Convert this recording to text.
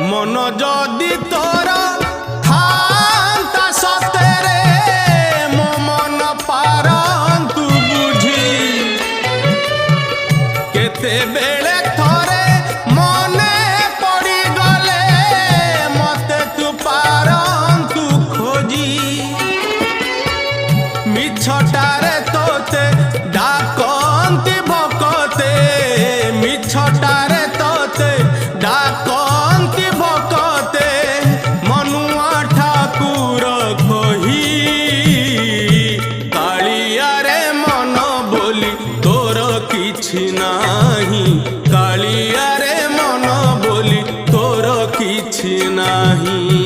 मन जदि तोर थांता सतेरे मो मन पारंतु बुझी केते बेले थरे मने पड़ी गले मते तू पारंतु खोजी मिछटारे तोते डाकंती भकते मिछटारे तोते डाकंती भकते मनुआ ठाकुर कही कालिया रे मन बोली तोर किछि नाही कालिया रे मन बोली तोर किछि नाही।